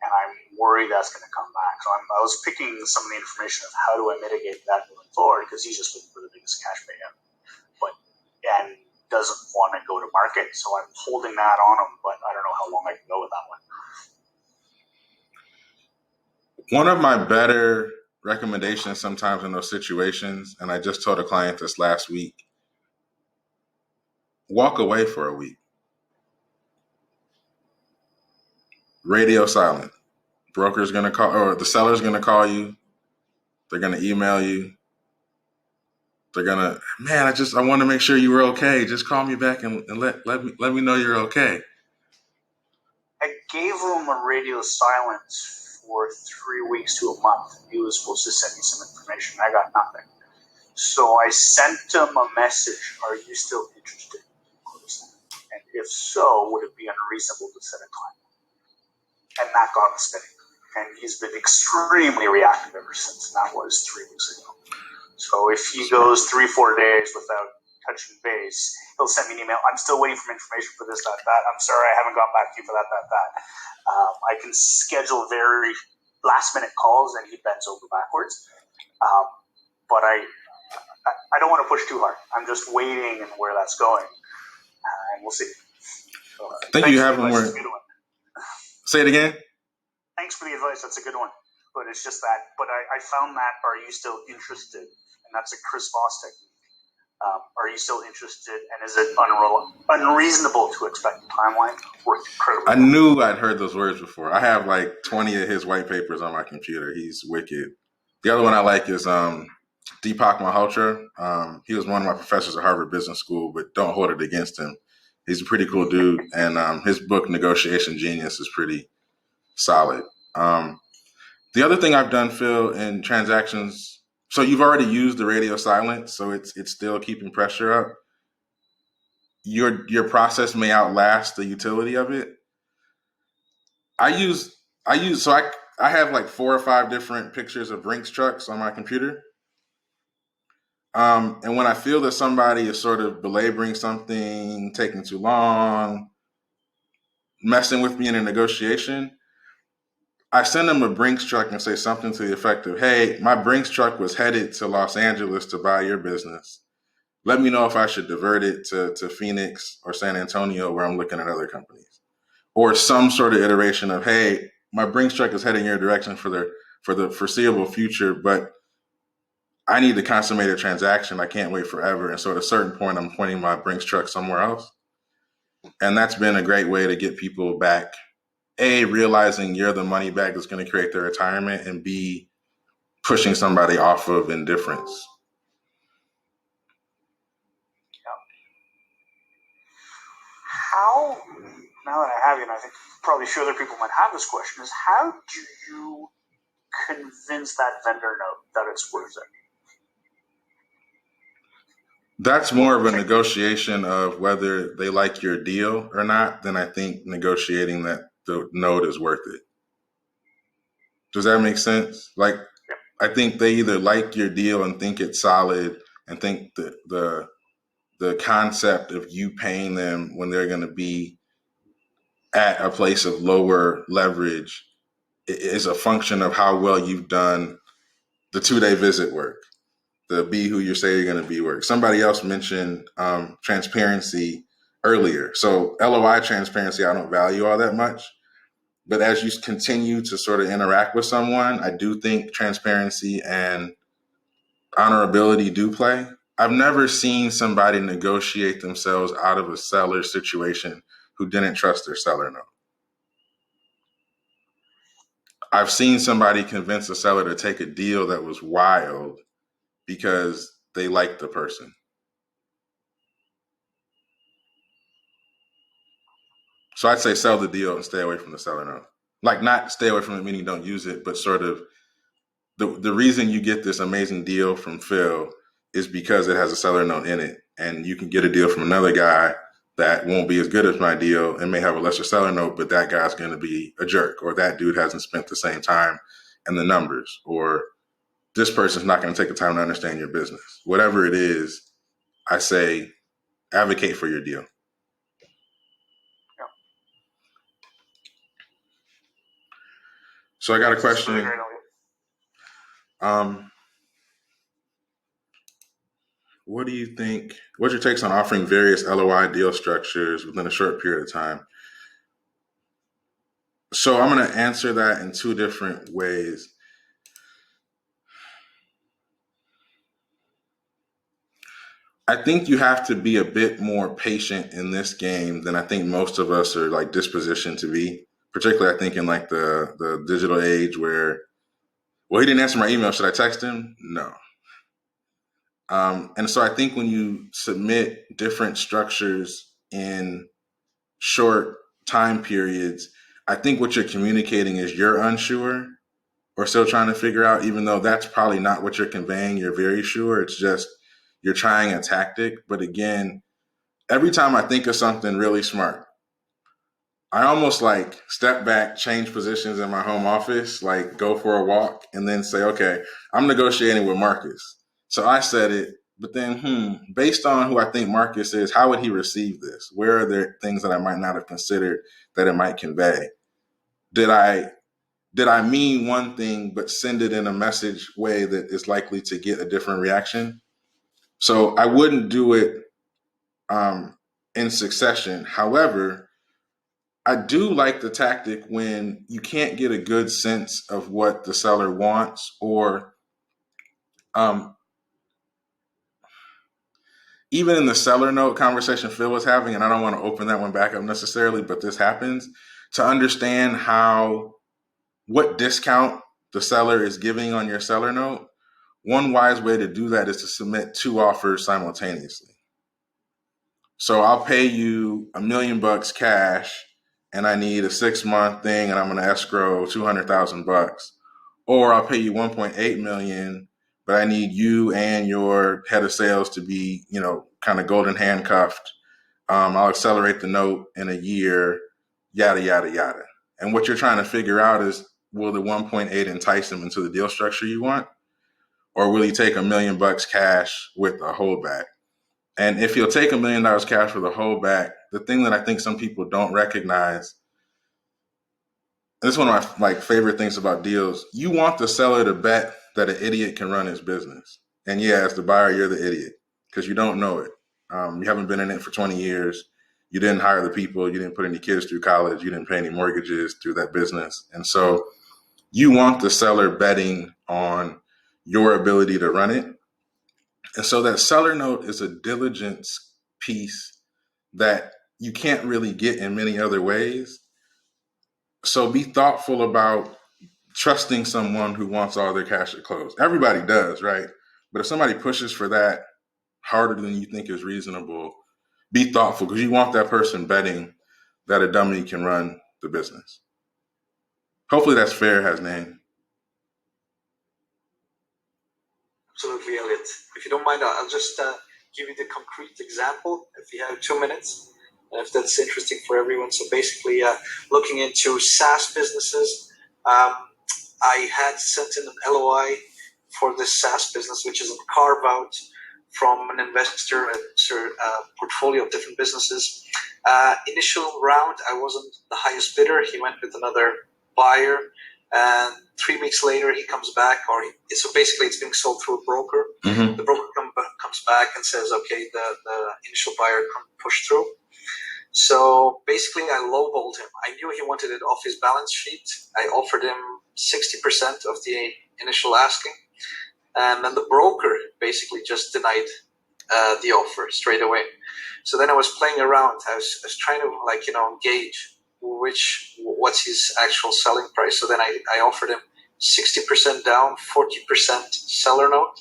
and I'm worried that's going to come back. So I was picking some of the information of how do I mitigate that moving forward, because he's just looking for the biggest cash payout, and doesn't want to go to market. So I'm holding that on him, but I don't know how long I can go with that one. One of my better recommendations sometimes in those situations, and I just told a client this last week, walk away for a week. Radio silent. Broker's going to call, or the seller's going to call you. They're going to email you. They're going to, man, I want to make sure you were okay. Just call me back and let me know you're okay. I gave him a radio silence for 3 weeks to a month. He was supposed to send me some information. I got nothing. So I sent him a message. Are you still interested? And if so, would it be unreasonable to set a time? And that got him spinning. And he's been extremely reactive ever since. And that was 3 weeks ago. So if he goes 3-4 days without touching base, he'll send me an email. I'm still waiting for information for this, that. I'm sorry, I haven't gotten back to you for that. I can schedule very last minute calls and he bends over backwards. But I don't want to push too hard. I'm just waiting and where that's going, and we'll see. So, I think you have a more. That's a good one. Say it again. Thanks for the advice. That's a good one. But it's just that. But I found that. Are you still interested? And that's a Chris Voss technique. Are you still interested? And is it unreasonable to expect the timeline? Worth incredibly. I knew I'd heard those words before. I have like 20 of his white papers on my computer. He's wicked. The other one I like is Deepak Malhotra. He was one of my professors at Harvard Business School, but don't hold it against him. He's a pretty cool dude, and his book Negotiation Genius is pretty solid. The other thing I've done, Phil, in transactions. So you've already used the radio silence, so it's still keeping pressure up. Your process may outlast the utility of it. I have like 4 or 5 different pictures of Brinks trucks on my computer. And when I feel that somebody is sort of belaboring something, taking too long, messing with me in a negotiation, I send them a Brinks truck and say something to the effect of, hey, my Brinks truck was headed to Los Angeles to buy your business. Let me know if I should divert it to Phoenix or San Antonio where I'm looking at other companies. Or some sort of iteration of, hey, my Brinks truck is heading your direction for the foreseeable future, but I need to consummate a transaction. I can't wait forever. And so at a certain point, I'm pointing my Brinks truck somewhere else. And that's been a great way to get people back. A, realizing you're the money bag that's going to create their retirement, and B, pushing somebody off of indifference. How, now that I have you, and I think probably a few other people might have this question, is how do you convince that vendor note that it's worth it? That's more of a negotiation of whether they like your deal or not than I think negotiating that the note is worth it. Does that make sense? Like, I think they either like your deal and think it's solid and think that the concept of you paying them when they're going to be at a place of lower leverage is a function of how well you've done the 2-day visit work, the be who you say you're going to be work. Somebody else mentioned transparency earlier. So LOI transparency, I don't value all that much. But as you continue to sort of interact with someone, I do think transparency and honorability do play. I've never seen somebody negotiate themselves out of a seller situation who didn't trust their seller note. I've seen somebody convince a seller to take a deal that was wild because they liked the person. So I'd say sell the deal and stay away from the seller note. Like, not stay away from it, meaning don't use it, but sort of the reason you get this amazing deal from Phil is because it has a seller note in it. And you can get a deal from another guy that won't be as good as my deal and may have a lesser seller note, but that guy's going to be a jerk, or that dude hasn't spent the same time and the numbers, or this person's not going to take the time to understand your business. Whatever it is, I say advocate for your deal. So I got a question. What do you think? What's your takes on offering various LOI deal structures within a short period of time? So I'm going to answer that in 2 different ways. I think you have to be a bit more patient in this game than I think most of us are like dispositioned to be. Particularly, I think in like the digital age where, well, he didn't answer my email. Should I text him? No. And so I think when you submit different structures in short time periods, I think what you're communicating is you're unsure or still trying to figure out, even though that's probably not what you're conveying. You're very sure. It's just you're trying a tactic. But again, every time I think of something really smart, I almost like step back, change positions in my home office, like go for a walk, and then say, okay, I'm negotiating with Marcus. So I said it, but then, based on who I think Marcus is, how would he receive this? Where are there things that I might not have considered that it might convey? Did did I mean one thing but send it in a message way that is likely to get a different reaction? So I wouldn't do it in succession. However, I do like the tactic when you can't get a good sense of what the seller wants, or even in the seller note conversation Phil was having, and I don't want to open that one back up necessarily, but this happens, to understand what discount the seller is giving on your seller note. One wise way to do that is to submit 2 offers simultaneously. So I'll pay you $1 million cash, and I need a 6-month thing, and I'm going to escrow $200,000. Or I'll pay you 1.8 million, but I need you and your head of sales to be, kind of golden handcuffed. I'll accelerate the note in a year, yada, yada, yada. And what you're trying to figure out is, will the 1.8 entice him into the deal structure you want? Or will he take $1 million cash with a holdback? And if he'll take $1 million cash with a holdback, the thing that I think some people don't recognize, and this is one of my favorite things about deals, you want the seller to bet that an idiot can run his business. And yeah, as the buyer, you're the idiot because you don't know it. You haven't been in it for 20 years. You didn't hire the people. You didn't put any kids through college. You didn't pay any mortgages through that business. And so you want the seller betting on your ability to run it. And so that seller note is a diligence piece that you can't really get in many other ways. So be thoughtful about trusting someone who wants all their cash at close. Everybody does, right? But if somebody pushes for that harder than you think is reasonable, be thoughtful because you want that person betting that a dummy can run the business. Hopefully that's fair, Hasnain. Absolutely, Elliot. If you don't mind, I'll just give you the concrete example if you have 2 minutes, if that's interesting for everyone. So basically, looking into SaaS businesses, I had sent in an LOI for this SaaS business, which is a carve out from an investor, a portfolio of different businesses. Initial round, I wasn't the highest bidder. He went with another buyer. And 3 weeks later, he comes back, so basically it's being sold through a broker. Mm-hmm. The broker comes back and says, okay, the initial buyer pushed through. So basically I lowballed him. I knew he wanted it off his balance sheet. I offered him 60% of the initial asking. And then the broker basically just denied the offer straight away. So then I was playing around. I was trying to gauge what's his actual selling price. So then I offered him 60% down, 40% seller note,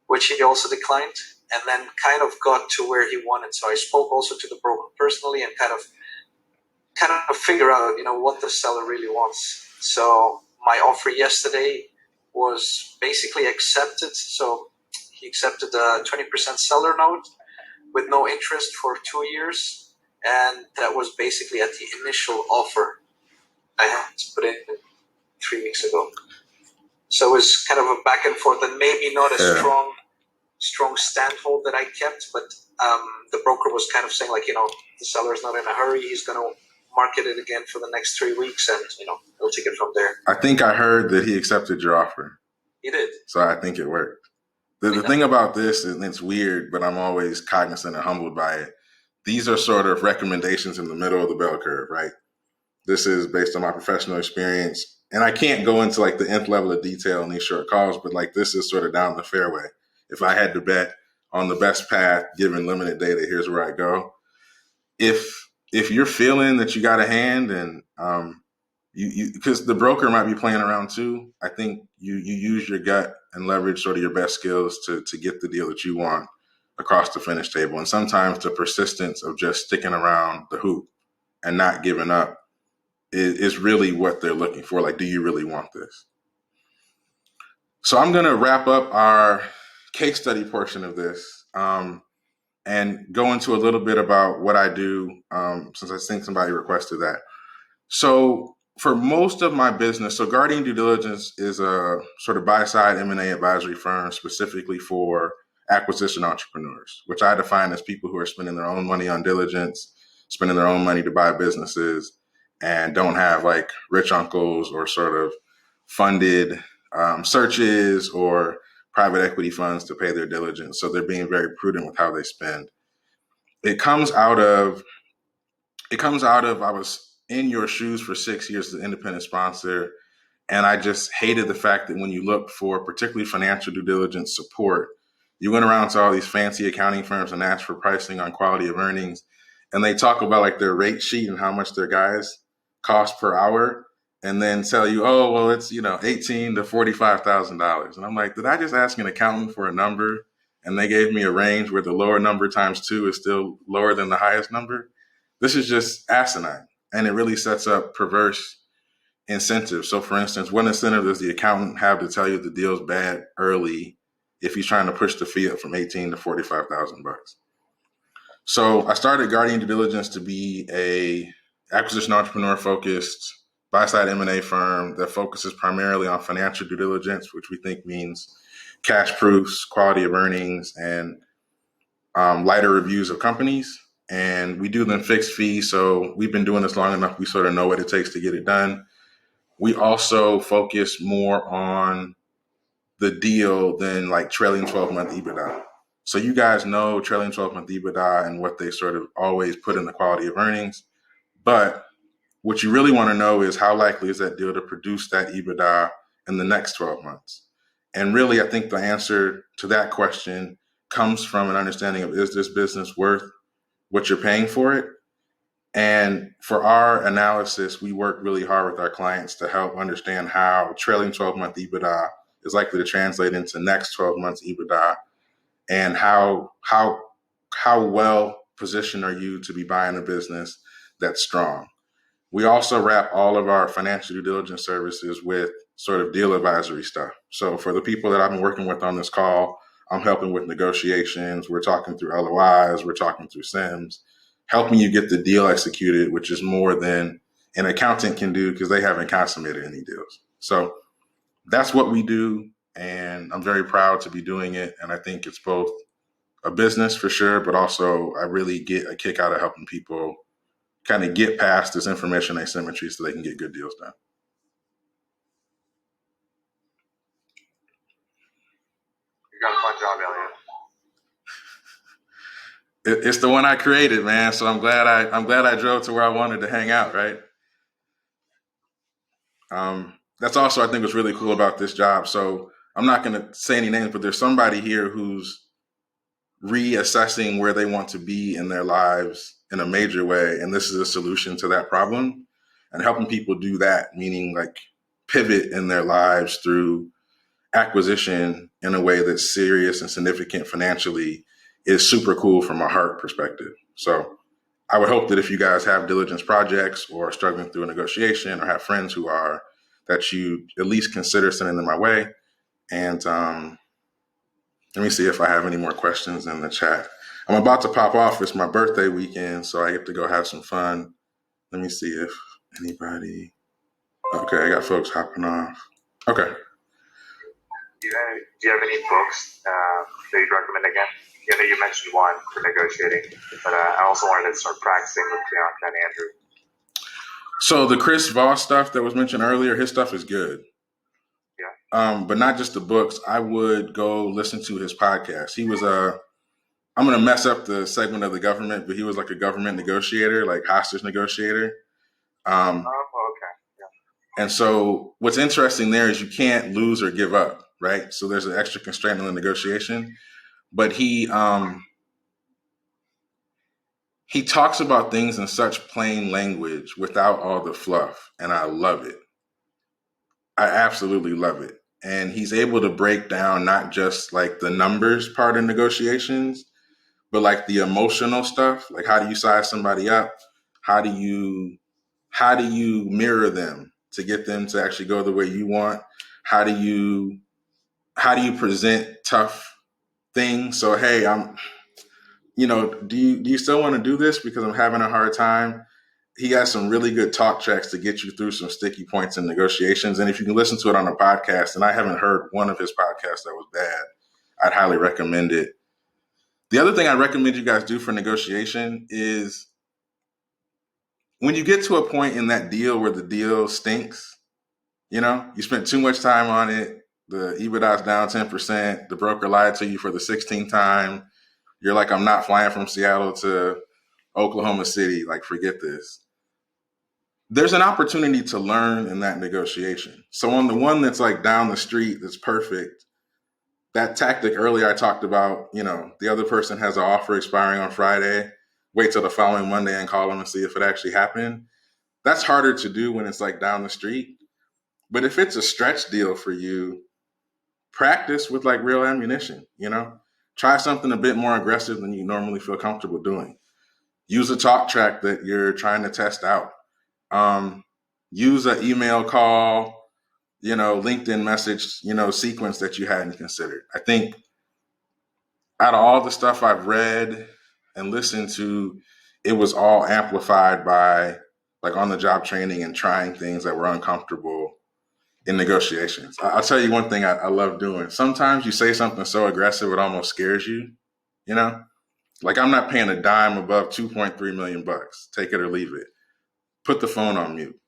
which he also declined, and then kind of got to where he wanted. So I spoke also to the broker personally and kind of figure out, what the seller really wants. So my offer yesterday was basically accepted. So he accepted a 20% seller note with no interest for 2 years. And that was basically at the initial offer I had to put in 3 weeks ago. So it was kind of a back and forth, and maybe not a strong standhold that I kept, but the broker was kind of saying the seller's not in a hurry. He's going to market it again for the next 3 weeks, and he'll take it from there. I think I heard that he accepted your offer. He did. So I think it worked. The thing about this, and it's weird, but I'm always cognizant and humbled by it. These are sort of recommendations in the middle of the bell curve, right? This is based on my professional experience. And I can't go into the nth level of detail in these short calls, but this is sort of down the fairway. If I had to bet on the best path, given limited data, here's where I go. If you're feeling that you got a hand and because the broker might be playing around too, I think you use your gut and leverage sort of your best skills to get the deal that you want across the finish table. And sometimes the persistence of just sticking around the hoop and not giving up is really what they're looking for. Do you really want this? So I'm going to wrap up our case study portion of this and go into a little bit about what I do since I think somebody requested that. So for most of my business, so Guardian Due Diligence is a sort of buy-side M&A advisory firm specifically for acquisition entrepreneurs, which I define as people who are spending their own money on diligence, spending their own money to buy businesses, and don't have like rich uncles or sort of funded searches or private equity funds to pay their diligence. So they're being very prudent with how they spend. It comes out of I was in your shoes for 6 years as an independent sponsor, and I just hated the fact that when you look for particularly financial due diligence support, you went around to all these fancy accounting firms and asked for pricing on quality of earnings. And they talk about like their rate sheet and how much their guys cost per hour, and then tell you, oh, well, it's, $18,000 to $45,000. And I'm like, did I just ask an accountant for a number? And they gave me a range where the lower number times 2 is still lower than the highest number. This is just asinine. And it really sets up perverse incentives. So for instance, what incentive does the accountant have to tell you the deal's bad early if he's trying to push the fee up from 18 to 45,000 bucks? So I started Guardian Due Diligence to be a acquisition entrepreneur focused buy-side M&A firm that focuses primarily on financial due diligence, which we think means cash proofs, quality of earnings, and lighter reviews of companies. And we do them fixed fees. So we've been doing this long enough. We sort of know what it takes to get it done. We also focus more on the deal than like trailing 12-month EBITDA. So you guys know trailing 12-month EBITDA and what they sort of always put in the quality of earnings. But what you really want to know is how likely is that deal to produce that EBITDA in the next 12 months? And really, I think the answer to that question comes from an understanding of, is this business worth what you're paying for it? And for our analysis, we work really hard with our clients to help understand how trailing 12-month EBITDA is likely to translate into next 12 months EBITDA, and how well positioned are you to be buying a business that's strong. We also wrap all of our financial due diligence services with sort of deal advisory stuff. So for the people that I've been working with on this call, I'm helping with negotiations. We're talking through LOIs. We're talking through SIMs, helping you get the deal executed, which is more than an accountant can do because they haven't consummated any deals. So that's what we do, and I'm very proud to be doing it. And I think it's both a business for sure, but also I really get a kick out of helping people kind of get past this information asymmetry so they can get good deals done. You got a fun job, Elliot. It's the one I created, man. So I'm glad I drove to where I wanted to hang out, right? That's also, I think, what's really cool about this job. So I'm not going to say any names, but there's somebody here who's reassessing where they want to be in their lives in a major way. And this is a solution to that problem, and helping people do that, meaning like pivot in their lives through acquisition in a way that's serious and significant financially, is super cool from a heart perspective. So I would hope that if you guys have diligence projects or are struggling through a negotiation or have friends who are, that you at least consider sending them my way. And let me see if I have any more questions in the chat. I'm about to pop off. It's my birthday weekend, so I get to go have some fun. Let me see if anybody. Okay, I got folks hopping off. Okay. Do you have any books that you'd recommend again? I know you mentioned one for negotiating, but I also wanted to start practicing with Bianca and Andrew. So the Chris Voss stuff that was mentioned earlier, his stuff is good. Yeah. But not just the books. I would go listen to his podcast. He was I'm going to mess up the segment of the government, but he was like a government negotiator, like hostage negotiator. Okay. Yeah. And so what's interesting there is you can't lose or give up, right? So there's an extra constraint on the negotiation. But he talks about things in such plain language without all the fluff, and I love it. I absolutely love it. And he's able to break down not just like the numbers part of negotiations, but like the emotional stuff. Like, how do you size somebody up? How do you mirror them to get them to actually go the way you want? How do you present tough things? So, hey, do you still want to do this because I'm having a hard time? He has some really good talk tracks to get you through some sticky points in negotiations. And if you can listen to it on a podcast, and I haven't heard one of his podcasts that was bad, I'd highly recommend it. The other thing I recommend you guys do for negotiation is when you get to a point in that deal where the deal stinks, you know, you spent too much time on it, the EBITDA's down 10%, the broker lied to you for the 16th time, you're like, I'm not flying from Seattle to Oklahoma City, like, forget this. There's an opportunity to learn in that negotiation. So on the one that's like down the street, that's perfect, that tactic earlier I talked about, you know, the other person has an offer expiring on Friday, wait till the following Monday and call them and see if it actually happened. That's harder to do when it's like down the street. But if it's a stretch deal for you, practice with like real ammunition, you know? Try something a bit more aggressive than you normally feel comfortable doing. Use a talk track that you're trying to test out. Use an email call, you know, LinkedIn message, you know, sequence that you hadn't considered. I think out of all the stuff I've read and listened to, it was all amplified by like on the job training and trying things that were uncomfortable in negotiations. I'll tell you one thing I love doing. Sometimes you say something so aggressive it almost scares you, you know? Like, I'm not paying a dime above 2.3 million bucks. Take it or leave it. Put the phone on mute.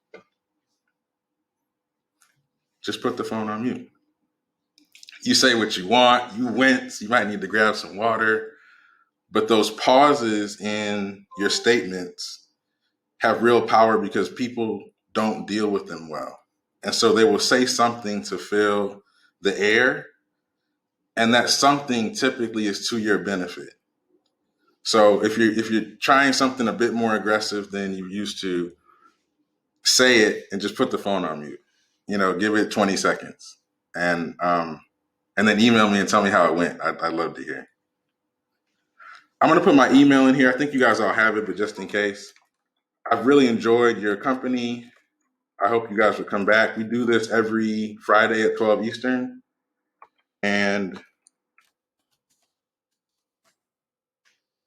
Just put the phone on mute. You say what you want, you wince, you might need to grab some water, but those pauses in your statements have real power because people don't deal with them well. And so they will say something to fill the air, and that something typically is to your benefit. So if you're trying something a bit more aggressive than you used to, say it and just put the phone on mute. You know, give it 20 seconds, and then email me and tell me how it went. I'd love to hear. I'm going to put my email in here. I think you guys all have it, but just in case. I've really enjoyed your company. I hope you guys will come back. We do this every Friday at 12 Eastern. And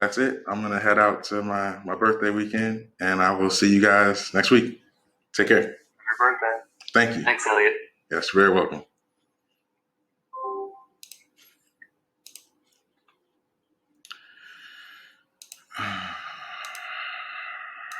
that's it. I'm going to head out to my birthday weekend, and I will see you guys next week. Take care. Happy birthday. Thank you. Thanks, Elliot. Yes, very welcome.